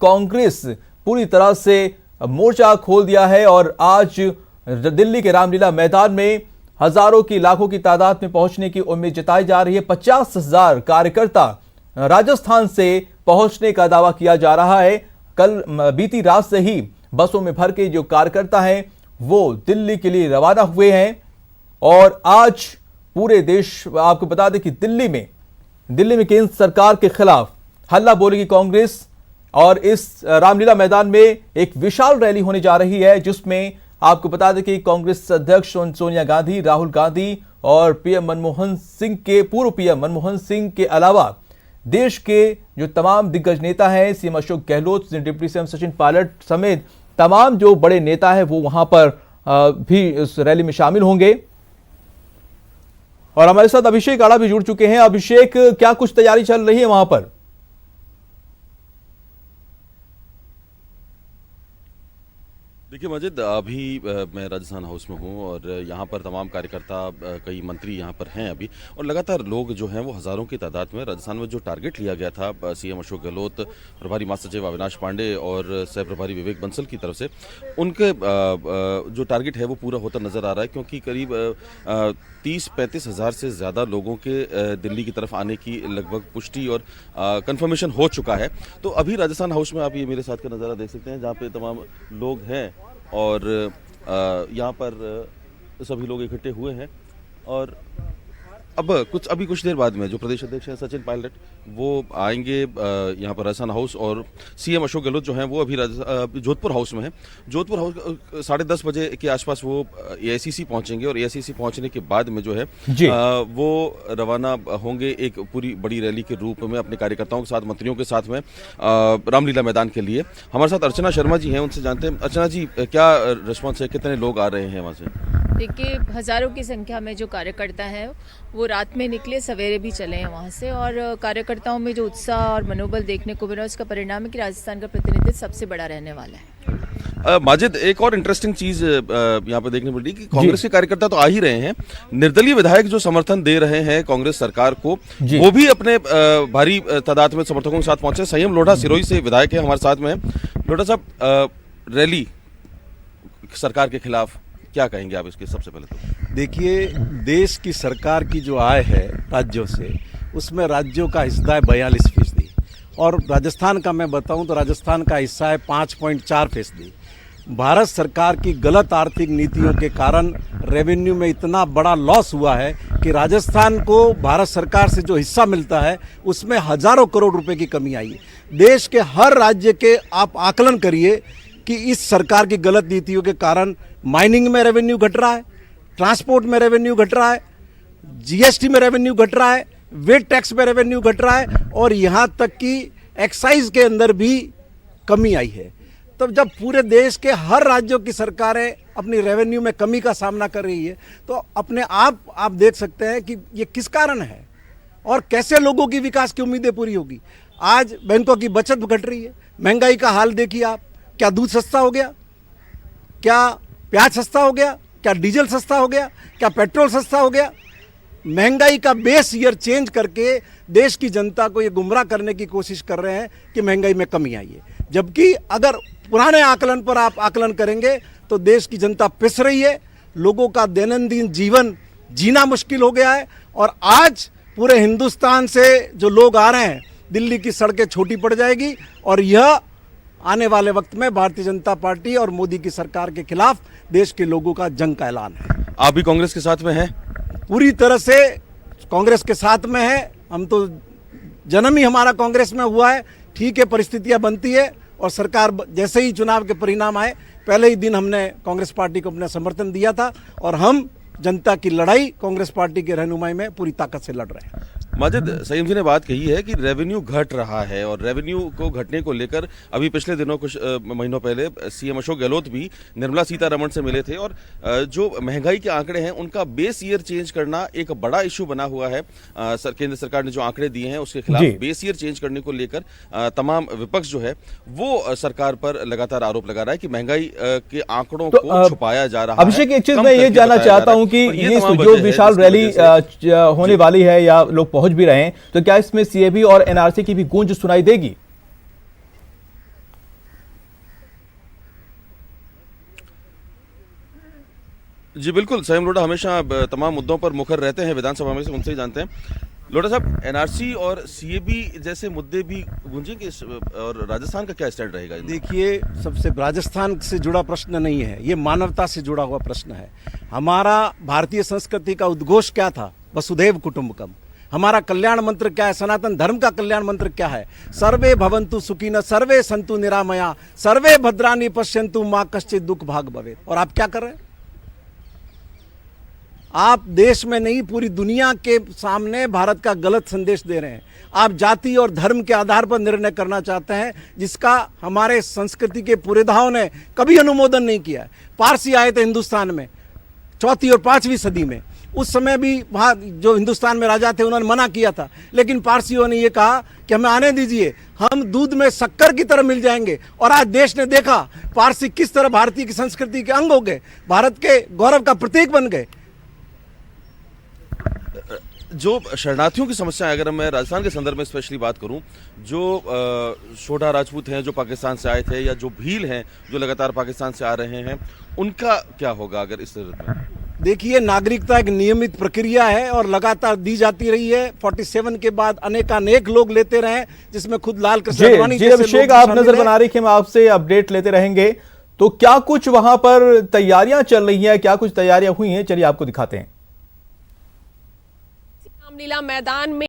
कांग्रेस पूरी तरह से मोर्चा खोल दिया है और आज दिल्ली के रामलीला मैदान में हजारों की लाखों की तादाद में पहुंचने की उम्मीद जताई जा रही है। 50,000 कार्यकर्ता राजस्थान से पहुंचने का दावा किया जा रहा है। कल बीती रात से ही बसों में भर के जो कार्यकर्ता हैं वो दिल्ली के लिए रवाना हुए हैं और आज पूरे देश, आपको बता दें कि दिल्ली में केंद्र सरकार के खिलाफ हल्ला बोलेगी कांग्रेस और इस रामलीला मैदान में एक विशाल रैली होने जा रही है, जिसमें आपको बता दें कि कांग्रेस अध्यक्ष सोनिया गांधी, राहुल गांधी और पूर्व पीएम मनमोहन सिंह के अलावा देश के जो तमाम दिग्गज नेता हैं, CM Ashok Gehlot, deputy CM Sachin Pilot समेत तमाम जो बड़े नेता हैं वो वहां पर भी इस रैली में शामिल होंगे। और हमारे साथ अभिषेक आड़ा भी जुड़ चुके हैं। अभिषेक, क्या कुछ तैयारी चल रही है वहां पर? देखिए मजिद, अभी मैं राजस्थान हाउस में हूँ और यहाँ पर तमाम कार्यकर्ता, कई मंत्री यहाँ पर हैं अभी, और लगातार लोग जो हैं वो हज़ारों की तादाद में राजस्थान में जो टारगेट लिया गया था सीएम अशोक गहलोत, प्रभारी महासचिव अविनाश पांडे और सह प्रभारी विवेक बंसल की तरफ से, उनके जो टारगेट है वो पूरा होता नज़र आ रहा है, क्योंकि करीब 30-35 हज़ार से ज़्यादा लोगों के दिल्ली की तरफ आने की लगभग पुष्टि और कंफर्मेशन हो चुका है। तो अभी राजस्थान हाउस में आप ये मेरे साथ का नज़ारा देख सकते हैं, जहाँ पे तमाम लोग हैं और यहाँ पर सभी लोग इकट्ठे हुए हैं। और अब अभी कुछ देर बाद में जो प्रदेश अध्यक्ष हैं सचिन पायलट, वो आएंगे यहाँ पर राजस्थान हाउस, और सीएम अशोक गहलोत जो हैं वो अभी जोधपुर हाउस में हैं। जोधपुर हाउस 10:30 बजे के आसपास वो एआईसीसी पहुंचेंगे और एआईसीसी पहुंचने के बाद में जो है वो रवाना होंगे एक पूरी बड़ी रैली के रूप में अपने कार्यकर्ताओं के साथ, मंत्रियों के साथ में रामलीला मैदान के लिए। हमारे साथ अर्चना शर्मा जी हैं, उनसे जानते हैं। अर्चना जी, क्या रिस्पॉन्स है, कितने लोग आ रहे हैं वहाँ से? देखिए, हज़ारों की संख्या में जो कार्यकर्ता हैं वो रात में निकले, सवेरे भी चले हैं वहाँ से, और कार्यकर्ताओं में जो उत्साह और मनोबल देखने को मिला, उसका परिणाम है कि राजस्थान का प्रतिनिधित्व सबसे बड़ा रहने वाला है। माजिद, एक और इंटरेस्टिंग चीज यहाँ पे देखने मिली कि कांग्रेस के कार्यकर्ता तो आ ही रहे हैं, निर्दलीय विधायक जो समर्थन दे रहे हैं कांग्रेस सरकार को, वो भी अपने भारी तादाद में समर्थकों के साथ पहुंचे। संयम लोढ़ा सिरोही से विधायक है, हमारे साथ में। लोढ़ा साहब, रैली सरकार के खिलाफ क्या कहेंगे आप इसके? सबसे पहले तो देखिए, देश की सरकार की जो आय है राज्यों से, उसमें राज्यों का हिस्सा है 42%, और राजस्थान का मैं बताऊं तो राजस्थान का हिस्सा है 5.4%। भारत सरकार की गलत आर्थिक नीतियों के कारण रेवेन्यू में इतना बड़ा लॉस हुआ है कि राजस्थान को भारत सरकार से जो हिस्सा मिलता है उसमें हजारों करोड़ रुपए की कमी आई है। देश के हर राज्य के आप आकलन करिए कि इस सरकार की गलत नीतियों के कारण माइनिंग में रेवेन्यू घट रहा है, ट्रांसपोर्ट में रेवेन्यू घट रहा है, जीएसटी में रेवेन्यू घट रहा है, वेट टैक्स में रेवेन्यू घट रहा है, और यहाँ तक कि एक्साइज के अंदर भी कमी आई है। तो जब पूरे देश के हर राज्यों की सरकारें अपनी रेवेन्यू में कमी का सामना कर रही है, तो अपने आप देख सकते हैं कि ये किस कारण है और कैसे लोगों की विकास की उम्मीदें पूरी होगी। आज बैंकों की बचत घट रही है, महंगाई का हाल देखिए आप। क्या दूध सस्ता हो गया? क्या प्याज सस्ता हो गया? क्या डीजल सस्ता हो गया? क्या पेट्रोल सस्ता हो गया? महंगाई का बेस ईयर चेंज करके देश की जनता को ये गुमराह करने की कोशिश कर रहे हैं कि महंगाई में कमी आई है, जबकि अगर पुराने आकलन पर आप आकलन करेंगे तो देश की जनता पिस रही है, लोगों का दैनंदिन जीवन जीना मुश्किल हो गया है। और आज पूरे हिंदुस्तान से जो लोग आ रहे हैं, दिल्ली की सड़कें छोटी पड़ जाएगी, और यह आने वाले वक्त में भारतीय जनता पार्टी और मोदी की सरकार के खिलाफ देश के लोगों का जंग का ऐलान है। आप भी कांग्रेस के साथ में हैं? पूरी तरह से कांग्रेस के साथ में है। हम तो जन्म ही हमारा कांग्रेस में हुआ है। ठीक है, परिस्थितियां बनती है, और सरकार जैसे ही चुनाव के परिणाम आए, पहले ही दिन हमने कांग्रेस पार्टी को अपना समर्थन दिया था, और हम जनता की लड़ाई कांग्रेस पार्टी के रहनुमाई में पूरी ताकत से लड़ रहे हैं। माजिद, संयम जी ने बात कही है कि रेवेन्यू घट रहा है, और रेवेन्यू को घटने को लेकर अभी पिछले दिनों कुछ महीनों पहले सीएम अशोक गहलोत भी निर्मला सीतारमण से मिले थे, और जो महंगाई के आंकड़े हैं उनका बेस ईयर चेंज करना एक बड़ा इशू बना हुआ है। केंद्र सरकार ने जो आंकड़े दिए हैं उसके खिलाफ बेस ईयर चेंज करने को लेकर तमाम विपक्ष जो है वो सरकार पर लगातार आरोप लगा रहा है कि महंगाई के आंकड़ों को छुपाया जा रहा है। अभिषेक, एक चीज मैं ये जानना चाहता हूँ कि ये जो विशाल रैली होने वाली है या लोग पहुंच भी रहे हैं, तो क्या इसमें सीएबी और एनआरसी की भी गूंज सुनाई देगी? जी बिल्कुल, संयम लोढ़ा हमेशा तमाम मुद्दों पर मुखर रहते हैं विधानसभा में, से उनसे ही जानते हैं। लोढ़ा साहब, एनआरसी और सीएबी जैसे मुद्दे भी गूंजेंगे और राजस्थान का क्या स्टैंड रहेगा? देखिए, सबसे राजस्थान से जुड़ा प्रश्न नहीं है, ये मानवता से जुड़ा हुआ प्रश्न है। हमारा भारतीय संस्कृति का उद्घोष क्या था? वसुधैव कुटुंबकम। हमारा कल्याण मंत्र क्या है? सनातन धर्म का कल्याण मंत्र क्या है? सर्वे भवन्तु सुखिनः, सर्वे सन्तु निरामया, सर्वे भद्राणि पश्यन्तु, मां कश्चित् दुख भाग भवेत्। और आप क्या कर रहे हैं? आप देश में नहीं, पूरी दुनिया के सामने भारत का गलत संदेश दे रहे हैं। आप जाति और धर्म के आधार पर निर्णय करना चाहते हैं, जिसका हमारे संस्कृति के पुरोधाओं ने कभी अनुमोदन नहीं किया है। पारसी आए थे हिंदुस्तान में 4वीं और 5वीं सदी में, उस समय भी वहाँ जो हिंदुस्तान में राजा थे उन्होंने मना किया था, लेकिन पारसियों ने ये कहा कि हमें आने दीजिए, हम दूध में शक्कर की तरह मिल जाएंगे। और आज देश ने देखा पारसी किस तरह भारतीय की संस्कृति के अंग हो गए, भारत के गौरव का प्रतीक बन गए। जो शरणार्थियों की समस्या है, अगर मैं राजस्थान के संदर्भ में स्पेशली बात करूं, जो शोढ़ा राजपूत हैं जो पाकिस्तान से आए थे, या जो भील हैं जो लगातार पाकिस्तान से आ रहे हैं, उनका क्या होगा अगर इस तरह में? देखिए, नागरिकता एक नियमित प्रक्रिया है और लगातार दी जाती रही है। 47 के बाद अनेकानेक लोग लेते रहे, जिसमें खुद लाल कृष्ण आडवाणी जी अभिषेक, आप नजर बना रही, हम आपसे अपडेट लेते रहेंगे। तो क्या कुछ वहां पर तैयारियां चल रही हैं, क्या कुछ तैयारियां हुई हैं? चलिए आपको दिखाते हैं। रामलीला मैदान में